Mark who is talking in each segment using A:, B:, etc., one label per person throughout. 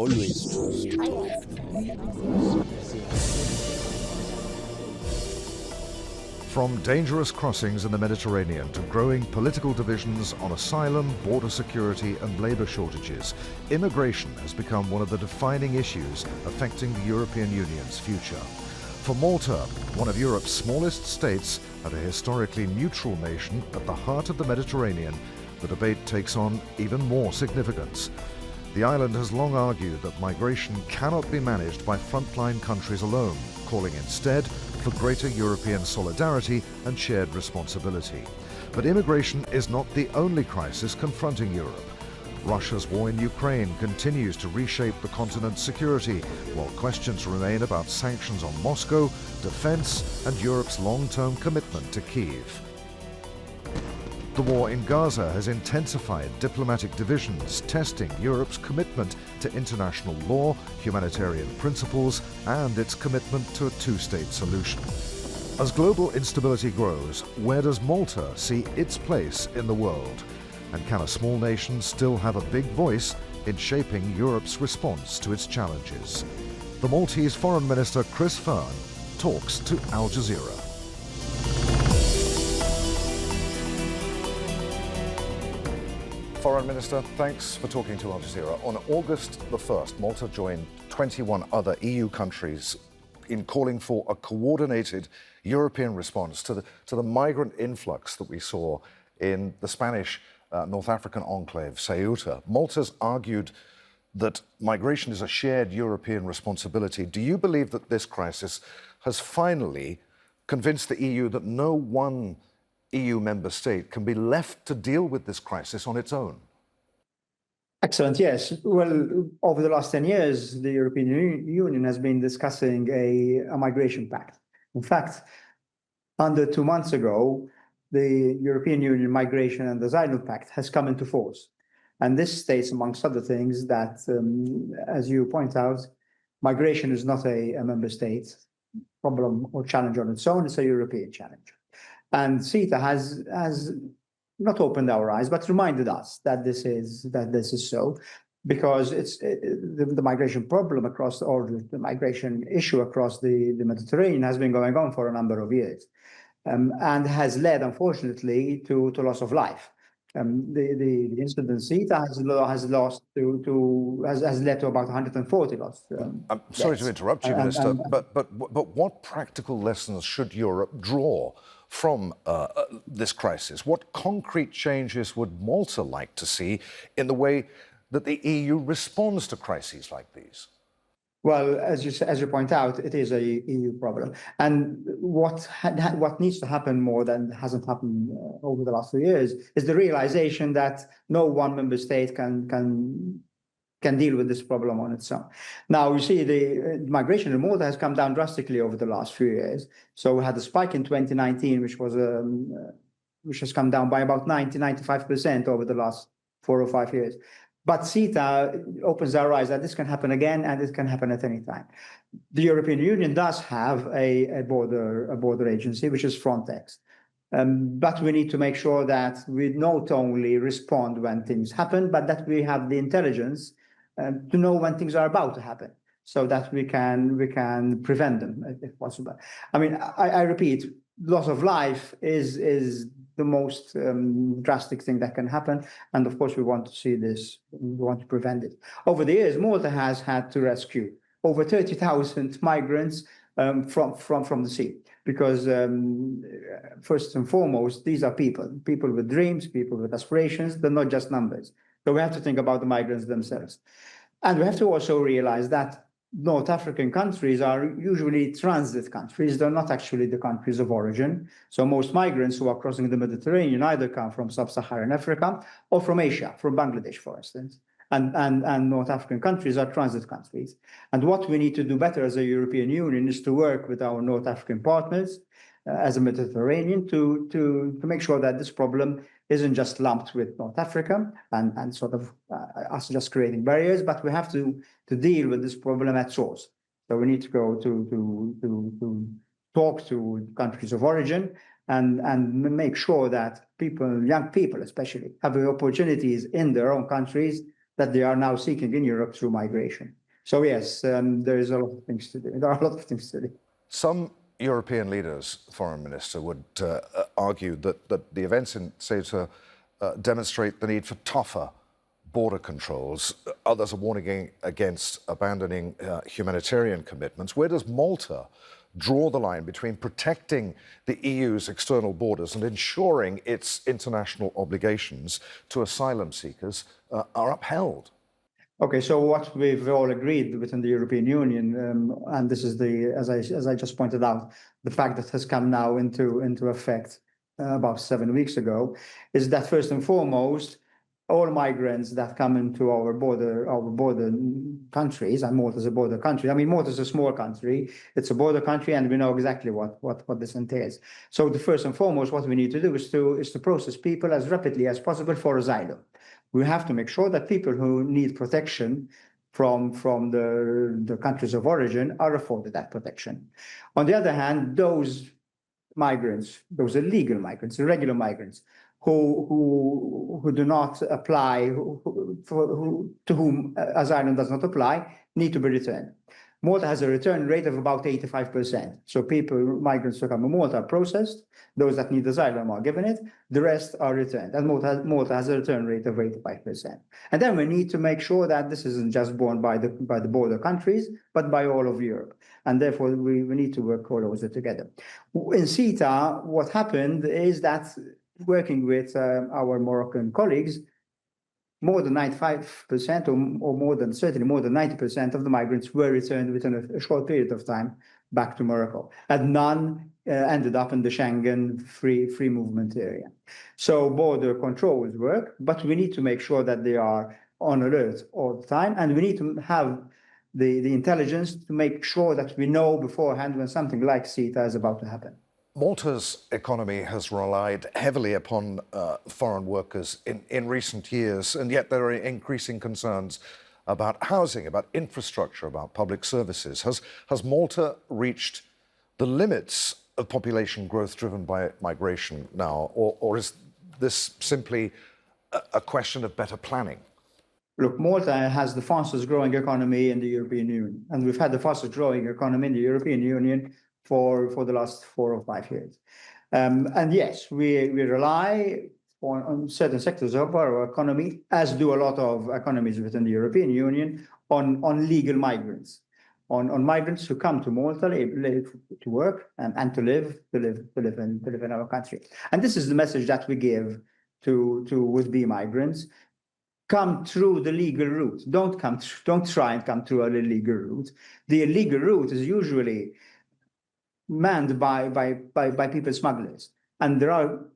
A: Always true.
B: From dangerous crossings in the Mediterranean to growing political divisions on asylum, border security and labour shortages, immigration has become one of the defining issues affecting the European Union's future. For Malta, one of Europe's smallest states and a historically neutral nation at the heart of the Mediterranean, the debate takes on even more significance. The island has long argued that migration cannot be managed by frontline countries alone, calling instead for greater European solidarity and shared responsibility. But immigration is not the only crisis confronting Europe. Russia's war in Ukraine continues to reshape the continent's security, while questions remain about sanctions on Moscow, defense, and Europe's long-term commitment to Kyiv. The war in Gaza has intensified diplomatic divisions, testing Europe's commitment to international law, humanitarian principles, and its commitment to a two-state solution. As global instability grows, where does Malta see its place in the world? And can a small nation still have a big voice in shaping Europe's response to its challenges? The Maltese Foreign Minister Chris Fearne talks to Al Jazeera. Foreign Minister, thanks for talking to Al Jazeera. On August the 1st, Malta joined 21 other EU countries in calling for a coordinated European response to the migrant influx that we saw in the Spanish North African enclave, Ceuta. Malta's argued that migration is a shared European responsibility. Do you believe that this crisis has finally convinced the EU that no one EU member state can be left to deal with this crisis on its own?
C: Excellent, yes. Well, over the last 10 years, the European Union has been discussing a migration pact. In fact, under 2 months ago, the European Union Migration and Asylum Pact has come into force. And this states, amongst other things, that, as you point out, migration is not a member state problem or challenge on its own, it's a European challenge. And CETA has not opened our eyes, but reminded us that this is so, because the migration problem across, or the migration issue across the Mediterranean has been going on for a number of years, and has led, unfortunately, to loss of life. The incident in CETA has led to about 140 lost.
B: I'm sorry to interrupt you, Minister, but what practical lessons should Europe draw from this crisis? What concrete changes would Malta like to see in the way that the EU responds to crises like these?
C: Well, as you point out, it is a EU problem, and what needs to happen more than hasn't happened over the last few years is the realization that no one member state can deal with this problem on its own. Now, you see, the migration in Malta has come down drastically over the last few years. So we had a spike in 2019, which has come down by about 95% over the last 4 or 5 years. But CETA opens our eyes that this can happen again, and it can happen at any time. The European Union does have a border agency, which is Frontex. But we need to make sure that we not only respond when things happen, but that we have the intelligence to know when things are about to happen, so that we can prevent them if possible. I mean, I repeat, loss of life is the most drastic thing that can happen, and of course we want to see this. We want to prevent it. Over the years, Malta has had to rescue over 30,000 migrants from the sea, because first and foremost, these are people with dreams, people with aspirations. They're not just numbers. So we have to think about the migrants themselves. And we have to also realize that North African countries are usually transit countries. They're not actually the countries of origin. So most migrants who are crossing the Mediterranean either come from sub-Saharan Africa or from Asia, from Bangladesh, for instance. And North African countries are transit countries. And what we need to do better as a European Union is to work with our North African partners as a Mediterranean to make sure that this problem isn't just lumped with North Africa and sort of us just creating barriers, but we have to deal with this problem at source. So we need to go to talk to countries of origin and make sure that people, young people especially, have the opportunities in their own countries that they are now seeking in Europe through migration. So yes, there is a lot of things to do. There are a lot of things to do.
B: Some European leaders, Foreign Minister, would argue that the events in Ceuta demonstrate the need for tougher border controls. Others are warning against abandoning humanitarian commitments. Where does Malta draw the line between protecting the EU's external borders and ensuring its international obligations to asylum seekers are upheld?
C: Okay, so what we've all agreed within the European Union, and this is as I just pointed out, the fact that has come now into effect about 7 weeks ago, is that first and foremost, all migrants that come into our border countries, and Malta is a border country. I mean, Malta is a small country, it's a border country, and we know exactly what this entails. So the first and foremost, what we need to do is to process people as rapidly as possible for asylum. We have to make sure that people who need protection from the countries of origin are afforded that protection. On the other hand, those migrants, those illegal migrants, irregular migrants, who do not apply, to whom asylum does not apply, need to be returned. Malta has a return rate of about 85%. So migrants who come to Malta are processed, those that need asylum are given it, the rest are returned. And Malta has a return rate of 85%. And then we need to make sure that this isn't just borne by the border countries, but by all of Europe. And therefore, we need to work closer together. In Ceuta, what happened is that working with our Moroccan colleagues, more than 95% or certainly more than 90% of the migrants were returned within a short period of time back to Morocco, and none ended up in the Schengen free movement area. So border controls work, but we need to make sure that they are on alert all the time, and we need to have the intelligence to make sure that we know beforehand when something like Ceuta is about to happen.
B: Malta's economy has relied heavily upon foreign workers in recent years, and yet there are increasing concerns about housing, about infrastructure, about public services. Has Malta reached the limits of population growth driven by migration now, or is this simply a question of better planning?
C: Look, Malta has the fastest growing economy in the European Union, and we've had the fastest growing economy in the European Union for the last 4 or 5 years. And yes, we rely on certain sectors of our economy, as do a lot of economies within the European Union, on legal migrants, on migrants who come to Malta to work and to live in our country. And this is the message that we give to would-be migrants. Come through the legal route. Don't try and come through an illegal route. The illegal route is usually manned by people smugglers. And there are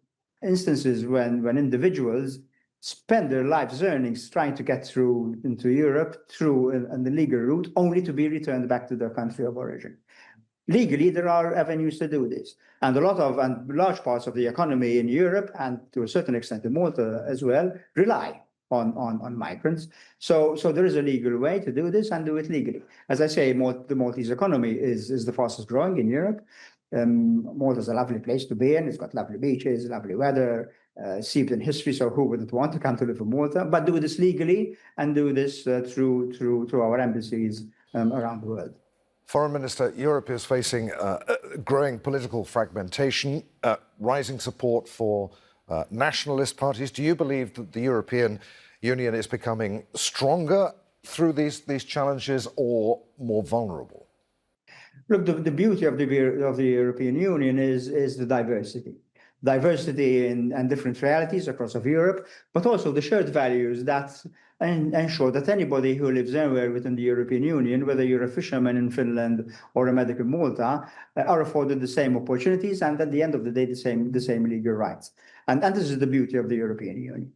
C: instances when individuals spend their life's earnings trying to get through into Europe through an illegal route, only to be returned back to their country of origin. Legally, there are avenues to do this. And large parts of the economy in Europe, and to a certain extent in Malta as well, rely on migrants. So there is a legal way to do this and do it legally. As I say, the Maltese economy is the fastest growing in Europe. Malta is a lovely place to be in. It's got lovely beaches, lovely weather, steeped in history. So who wouldn't want to come to live in Malta? But do this legally and do this through our embassies around the world.
B: Foreign Minister, Europe is facing growing political fragmentation, rising support for nationalist parties. Do you believe that the European Union is becoming stronger through these challenges or more vulnerable?
C: Look, the beauty of the European Union is the diversity. Diversity and different realities across of Europe, but also the shared values that ensure that anybody who lives anywhere within the European Union, whether you're a fisherman in Finland or a medic in Malta, are afforded the same opportunities and at the end of the day, the same legal rights. And this is the beauty of the European Union.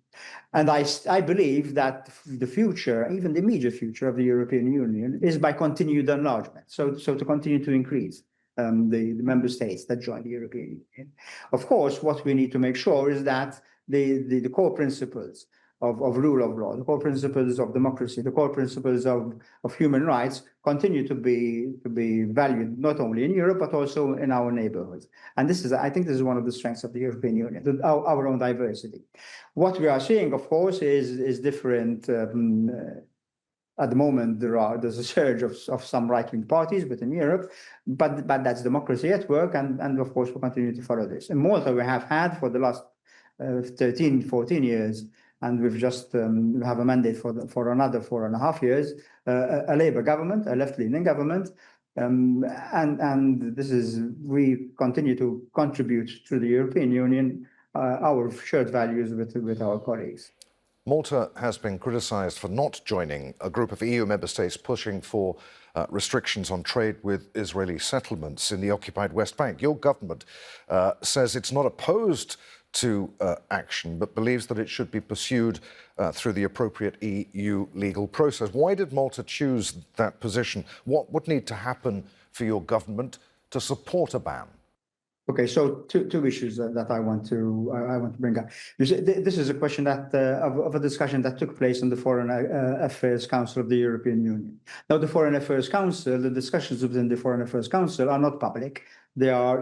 C: And I believe that the future, even the immediate future of the European Union, is by continued enlargement. So to continue to increase the member states that join the European Union. Of course, what we need to make sure is that the core principles of rule of law, the core principles of democracy, the core principles of human rights continue to be valued not only in Europe but also in our neighborhoods. And I think this is one of the strengths of the European Union, our own diversity. What we are seeing, of course, is different. At the moment, there's a surge of some right-wing parties within Europe, but that's democracy at work, and of course we'll continue to follow this. In Malta, we have had for the last 13, 14 years, and we've just we have a mandate for another 4.5 years, a Labour government, a left-leaning government, and we continue to contribute to the European Union our shared values with our colleagues.
B: Malta has been criticised for not joining a group of EU member states pushing for restrictions on trade with Israeli settlements in the occupied West Bank. Your government says it's not opposed to action, but believes that it should be pursued through the appropriate EU legal process. Why did Malta choose that position? What would need to happen for your government to support a ban?
C: Okay, so two issues that I want to bring up. This is a question that of a discussion that took place in the Foreign Affairs Council of the European Union. Now, the Foreign Affairs Council, the discussions within the Foreign Affairs Council are not public. They are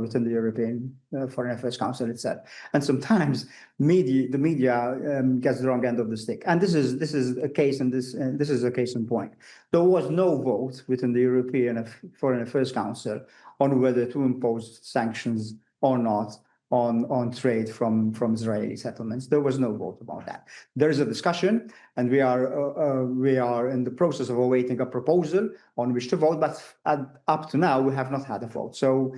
C: within the European Foreign Affairs Council itself. And sometimes the media gets the wrong end of the stick. And this is a case, and this is a case in point. There was no vote within the European Foreign Affairs Council on whether to impose sanctions or not on trade from Israeli settlements. There was no vote about that. There is a discussion, and we are in the process of awaiting a proposal on which to vote. But up to now, we have not had a vote. So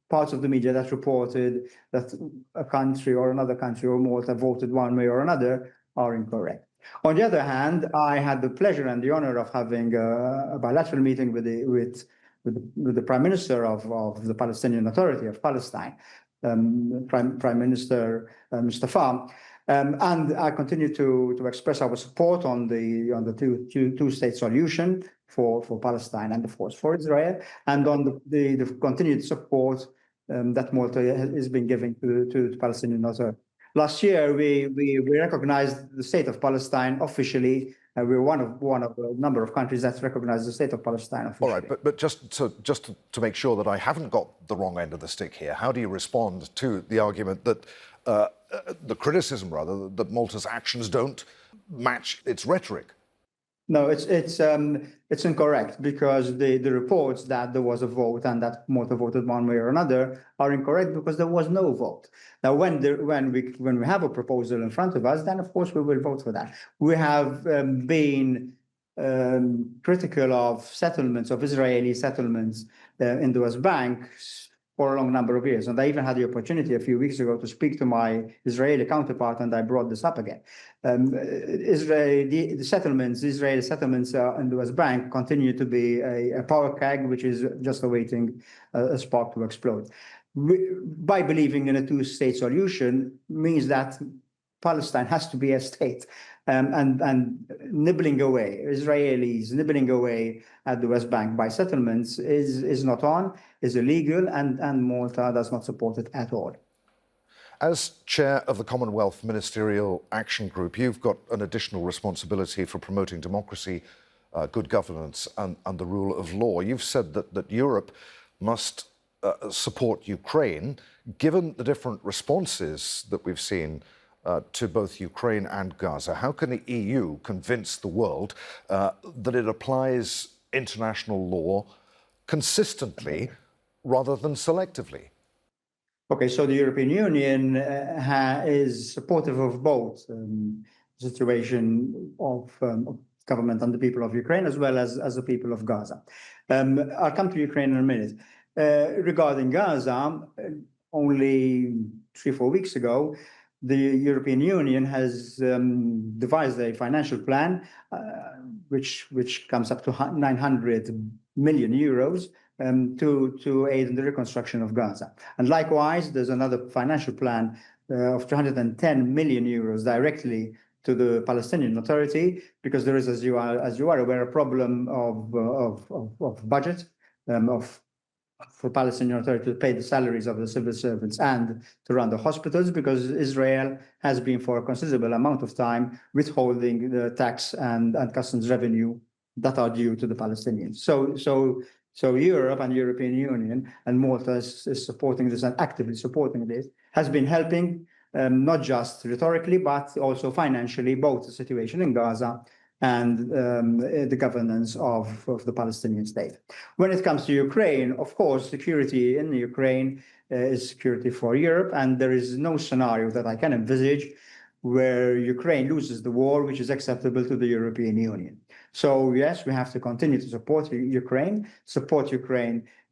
C: parts of the media that reported that a country or another country or Malta voted one way or another are incorrect. On the other hand, I had the pleasure and the honor of having a bilateral meeting with the Prime Minister of the Palestinian Authority of Palestine, Prime Minister Mr. Fearne, and I continue to express our support on the two-state solution for Palestine and of course for Israel, and on the continued support that Malta has been giving to the Palestinian Authority. Last year, we recognized the state of Palestine officially. We're one of a number of countries that recognize the state of Palestine officially.
B: All right, but just to make sure that I haven't got the wrong end of the stick here, how do you respond to the argument that the criticism, rather, that Malta's actions don't match its rhetoric?
C: No, it's incorrect, because the reports that there was a vote and that Malta voted one way or another are incorrect, because there was no vote. Now, when we have a proposal in front of us, then of course we will vote for that. We have been critical of settlements, of Israeli settlements in the West Bank for a long number of years. And I even had the opportunity a few weeks ago to speak to my Israeli counterpart, and I brought this up again. Israeli settlements in the West Bank continue to be a power keg, which is just awaiting a spark to explode. By believing in a two-state solution means that Palestine has to be a state, and nibbling away, Israelis nibbling away at the West Bank by settlements is not on, is illegal, and Malta does not support it at all.
B: As chair of the Commonwealth Ministerial Action Group, you've got an additional responsibility for promoting democracy, good governance, and the rule of law. You've said that Europe must support Ukraine. Given the different responses that we've seen to both Ukraine and Gaza, how can the EU convince the world that it applies international law consistently rather than selectively?
C: Okay, so the European Union is supportive of both the situation of government and the people of Ukraine, as well as the people of Gaza. I'll come to Ukraine in a minute. Regarding Gaza, only 3-4 weeks ago, the European Union has devised a financial plan which comes up to 900 million euros to aid in the reconstruction of Gaza. And likewise, there's another financial plan of 210 million euros directly to the Palestinian Authority, because there is, as you are aware, a problem of budget, of for Palestinian Authority to pay the salaries of the civil servants and to run the hospitals, because Israel has been for a considerable amount of time withholding the tax and customs revenue that are due to the Palestinians. So Europe and European Union and Malta is supporting this and actively supporting this, has been helping not just rhetorically, but also financially, both the situation in Gaza and the governance of the Palestinian state. When it comes to Ukraine, of course, security in Ukraine is security for Europe, and there is no scenario that I can envisage where Ukraine loses the war, which is acceptable to the European Union. So yes, we have to continue to support Ukraine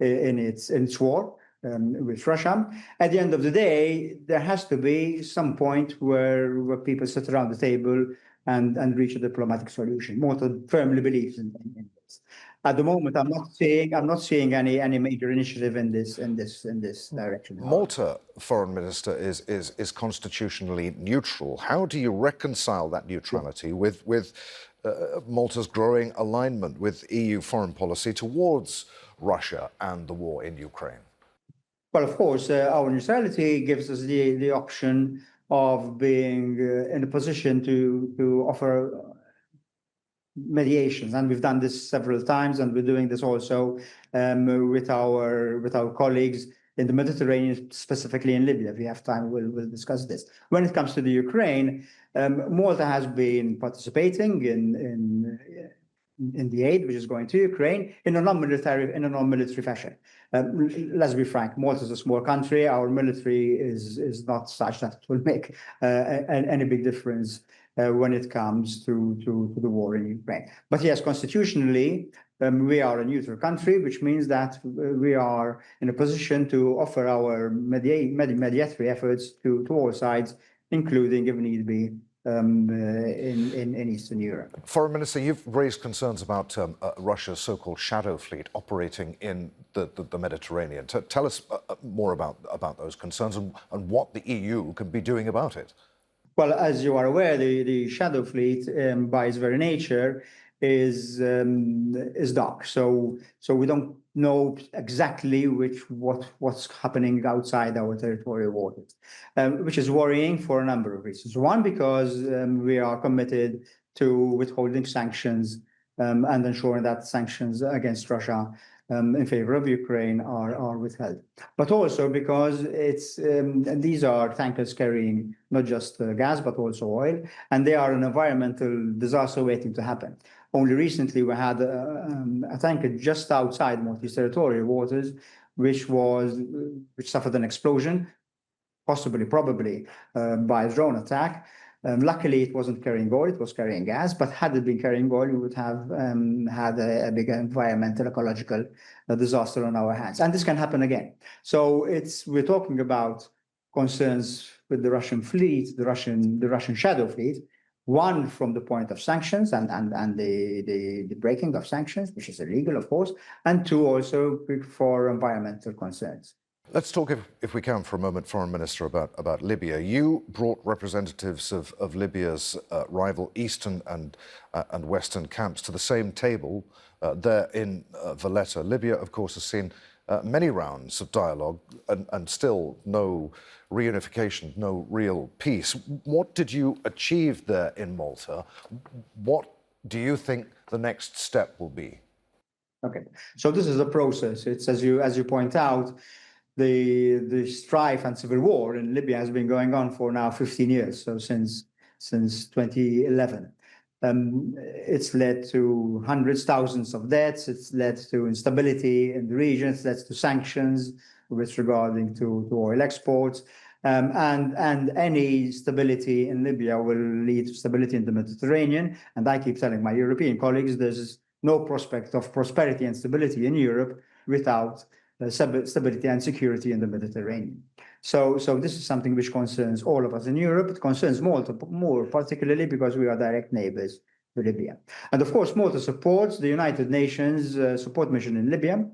C: in its war with Russia. At the end of the day, there has to be some point where people sit around the table and reach a diplomatic solution. Malta firmly believes in this. At the moment, I'm not seeing any major initiative in this direction.
B: Malta, Foreign Minister, is constitutionally neutral. How do you reconcile that neutrality with Malta's growing alignment with EU foreign policy towards Russia and the war in Ukraine?
C: Well, of course, our neutrality gives us the option of being in a position to offer mediations, and we've done this several times, and we're doing this also with our colleagues in the Mediterranean, specifically in Libya. If we have time, we'll discuss this. When it comes to the Ukraine, Malta has been participating in the aid which is going to Ukraine in a non-military fashion. Let's be frank, Malta is a small country. Our military is not such that it will make any big difference when it comes to the war in Ukraine. But yes, constitutionally, we are a neutral country, which means that we are in a position to offer our mediatory efforts to all sides, including, if need be, in Eastern Europe.
B: Foreign Minister, you've raised concerns about Russia's so-called shadow fleet operating in the Mediterranean. Tell us more about those concerns and what the EU can be doing about it.
C: Well, as you are aware, the shadow fleet, by its very nature, is dark. So we don't know exactly what's happening outside our territorial waters, which is worrying for a number of reasons. One, because we are committed to withholding sanctions and ensuring that sanctions against Russia in favor of Ukraine are withheld. But also because these are tankers carrying not just gas, but also oil, and they are an environmental disaster waiting to happen. Only recently we had a tanker just outside Maltese territorial waters, which suffered an explosion, probably by a drone attack. Luckily, it wasn't carrying oil, it was carrying gas, but had it been carrying oil, we would have had a big environmental, ecological disaster on our hands. And this can happen again. So we're talking about concerns with the Russian fleet, the Russian shadow fleet, one from the point of sanctions and the breaking of sanctions, which is illegal, of course, and two, also for environmental concerns.
B: Let's talk, if we can, for a moment, Foreign Minister, about Libya. You brought representatives of Libya's rival eastern and western camps to the same table there in Valletta. Libya, of course, has seen many rounds of dialogue and still no reunification, no real peace. What did you achieve there in Malta? What do you think the next step will be? Okay,
C: so this is a process. It's as you point out, the strife and civil war in Libya has been going on for now 15 years, so since 2011. It's led to hundreds, thousands of deaths. It's led to instability in the region. It's led to sanctions with regarding to oil exports. And any stability in Libya will lead to stability in the Mediterranean. And I keep telling my European colleagues, there's no prospect of prosperity and stability in Europe without stability and security in the Mediterranean. So this is something which concerns all of us in Europe. It concerns Malta more particularly because we are direct neighbors to Libya. And of course, Malta supports the United Nations support mission in Libya,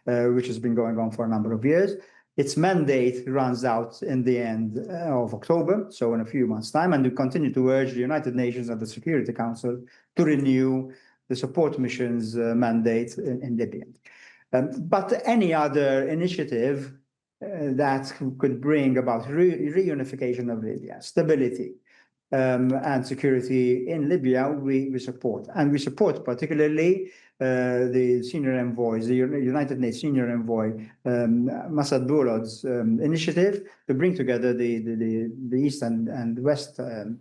C: which has been going on for a number of years. Its mandate runs out in the end of October, so in a few months' time, and we continue to urge the United Nations and the Security Council to renew the support mission's mandate in Libya. But any other initiative that could bring about reunification of Libya, stability, and security in Libya, we support. And we support particularly the senior envoys, the United Nations senior envoy, Masad Boulad's initiative to bring together the East and West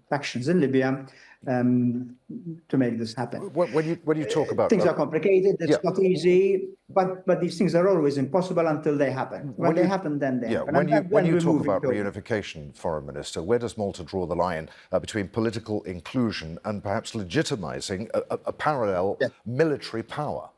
C: factions in Libya to make this happen.
B: When you talk about
C: things are complicated, it's not easy, but these things are always impossible until they happen. When they happen, then they happen.
B: When you talk about reunification, Foreign Minister, where does Malta draw the line between political inclusion and perhaps legitimizing a parallel military power?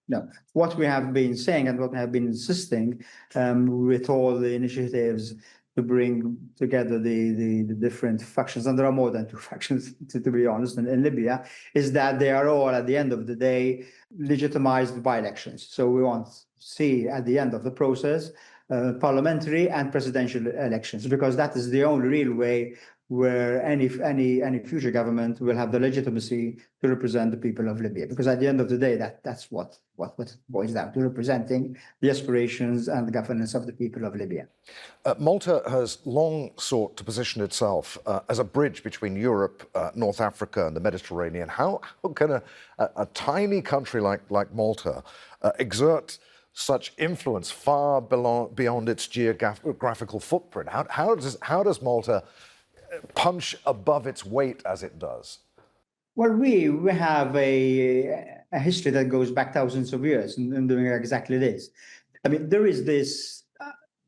C: No, what we have been saying and what we have been insisting with all the initiatives to bring together the different factions, and there are more than two factions, to be honest, in Libya, is that they are all, at the end of the day, legitimized by elections. So we want to see, at the end of the process, parliamentary and presidential elections, because that is the only real way where any future government will have the legitimacy to represent the people of Libya. Because at the end of the day, that's what it boils down to, representing the aspirations and the governance of the people of Libya.
B: Malta has long sought to position itself as a bridge between Europe, North Africa and the Mediterranean. How can a tiny country like Malta exert such influence far beyond its geographical footprint? How does Malta punch above its weight as it does?
C: Well, we have a history that goes back thousands of years in doing exactly this. I mean, there is this,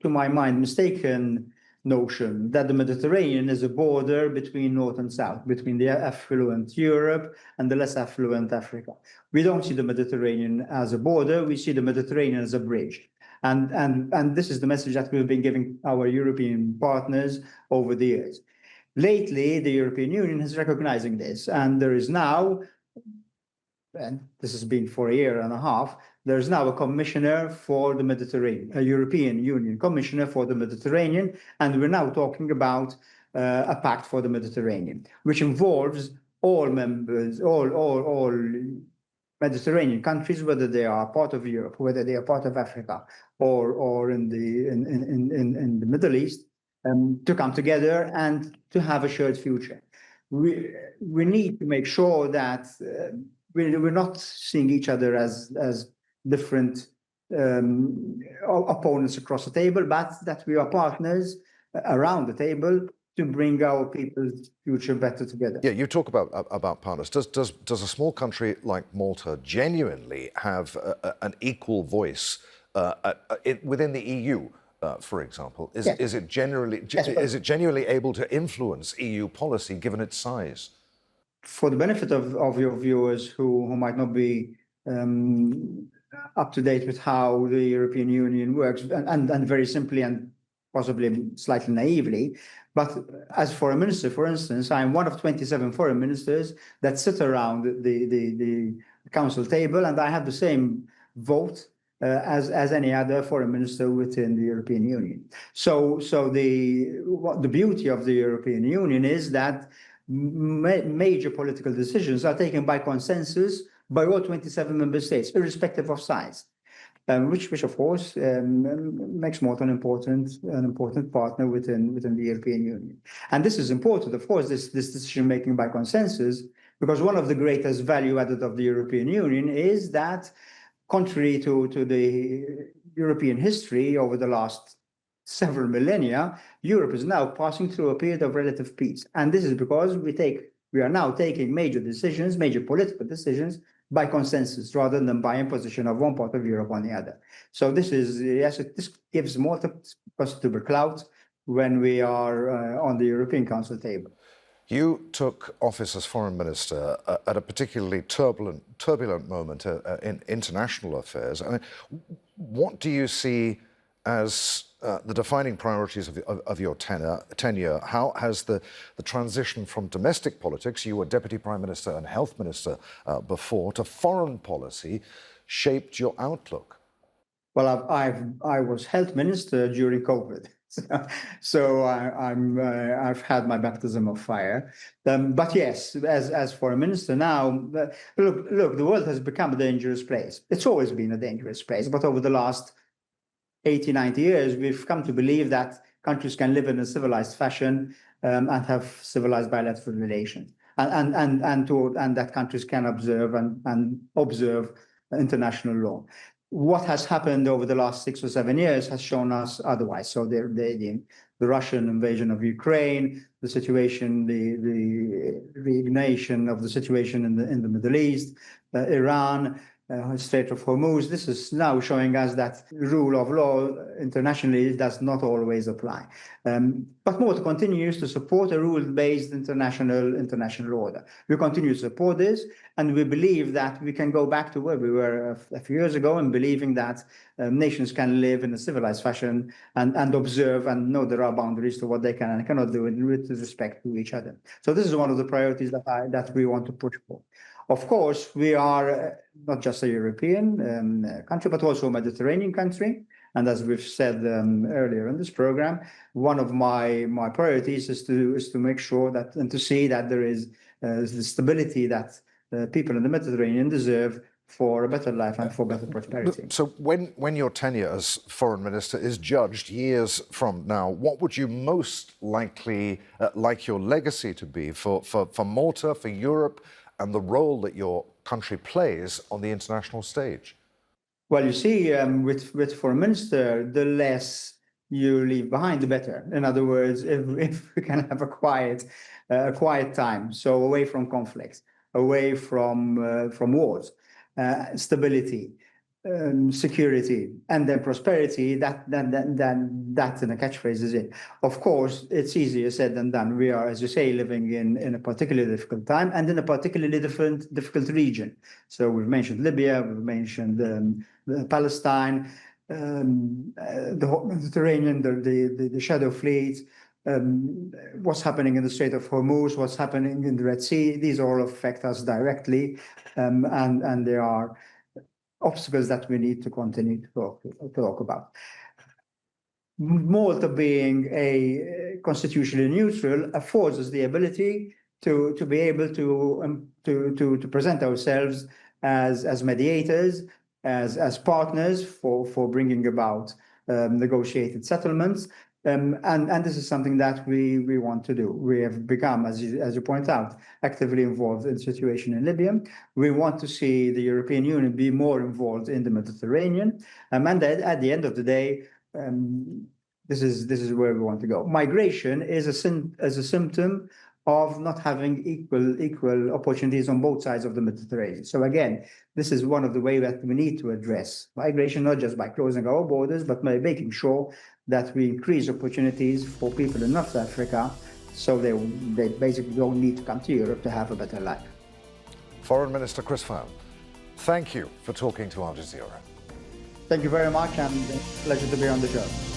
C: to my mind, mistaken notion that the Mediterranean is a border between North and South, between the affluent Europe and the less affluent Africa. We don't see the Mediterranean as a border, we see the Mediterranean as a bridge. And this is the message that we've been giving our European partners over the years. Lately, the European Union is recognizing this, and there is now, and this has been for a year and a half, there is now a commissioner for the Mediterranean, a European Union commissioner for the Mediterranean, and we're now talking about a pact for the Mediterranean, which involves all members, all Mediterranean countries, whether they are part of Europe, whether they are part of Africa, or in the Middle East, to come together and to have a shared future. We need to make sure that we're not seeing each other as different opponents across the table, but that we are partners around the table to bring our people's future better together.
B: Yeah, you talk about partners. Does a small country like Malta genuinely have an equal voice within the EU? For example, is it genuinely able to influence EU policy given its size?
C: For the benefit of your viewers who might not be up to date with how the European Union works, and very simply and possibly slightly naively, but as foreign minister, for instance, I'm one of 27 foreign ministers that sit around the council table, and I have the same vote as any other foreign minister within the European Union. So the beauty of the European Union is that major political decisions are taken by consensus by all 27 member states, irrespective of size, which of course makes Malta an important partner within the European Union. And this is important, of course, this decision making by consensus, because one of the greatest value added of the European Union is that, contrary to the European history over the last several millennia, Europe is now passing through a period of relative peace. And this is because we are now taking major political decisions by consensus rather than by imposition of one part of Europe on the other. So this gives Malta considerable clout when we are on the European Council table.
B: You took office as foreign minister at a particularly turbulent moment in international affairs. I mean, what do you see as the defining priorities of your tenure? How has the transition from domestic politics, you were Deputy Prime Minister and Health Minister before, to foreign policy shaped your outlook?
C: Well, I was Health Minister during COVID. So I've had my baptism of fire. But yes, as foreign minister now, look, the world has become a dangerous place. It's always been a dangerous place, but over the last 80, 90 years, we've come to believe that countries can live in a civilized fashion and have civilized bilateral relations, and that countries can observe and observe international law. What has happened over the last 6 or 7 years has shown us otherwise. So the Russian invasion of Ukraine, the situation, the reignition of the situation in the Middle East, Iran, Strait of Hormuz. This is now showing us that rule of law internationally does not always apply. But Malta continues to support a rule-based international order. We continue to support this, and we believe that we can go back to where we were a few years ago in believing that nations can live in a civilized fashion and observe and know there are boundaries to what they can and cannot do with respect to each other. So this is one of the priorities that we want to push for. Of course, we are not just a European country, but also a Mediterranean country. And as we've said earlier in this program, one of my priorities is to make sure that and to see that there is the stability that people in the Mediterranean deserve for a better life and for better prosperity.
B: So when your tenure as foreign minister is judged years from now, what would you most likely like your legacy to be for Malta, for Europe, and the role that your country plays on the international stage?
C: Well, you see, with foreign minister, the less you leave behind, the better. In other words, if we can have a quiet time, so away from conflicts, away from wars, stability, security, and then prosperity, that in a catchphrase is it. Of course, it's easier said than done. We are, as you say, living in a particularly difficult time and in a particularly difficult region. So we've mentioned Libya, we've mentioned Palestine, the Mediterranean, the shadow fleet, what's happening in the Strait of Hormuz, what's happening in the Red Sea. These all affect us directly, and there are obstacles that we need to continue to talk about. Malta being a constitutionally neutral affords us the ability to be able to present ourselves as mediators, as partners for bringing about negotiated settlements. And this is something that we want to do. We have become, as you point out, actively involved in the situation in Libya. We want to see the European Union be more involved in the Mediterranean. And at the end of the day, this is where we want to go. Migration is a symptom of not having equal opportunities on both sides of the Mediterranean. So again, this is one of the ways that we need to address migration, not just by closing our borders, but by making sure that we increase opportunities for people in North Africa so they basically don't need to come to Europe to have a better life.
B: Foreign Minister Fearne, thank you for talking to Al Jazeera.
C: Thank you very much, and a pleasure to be on the show.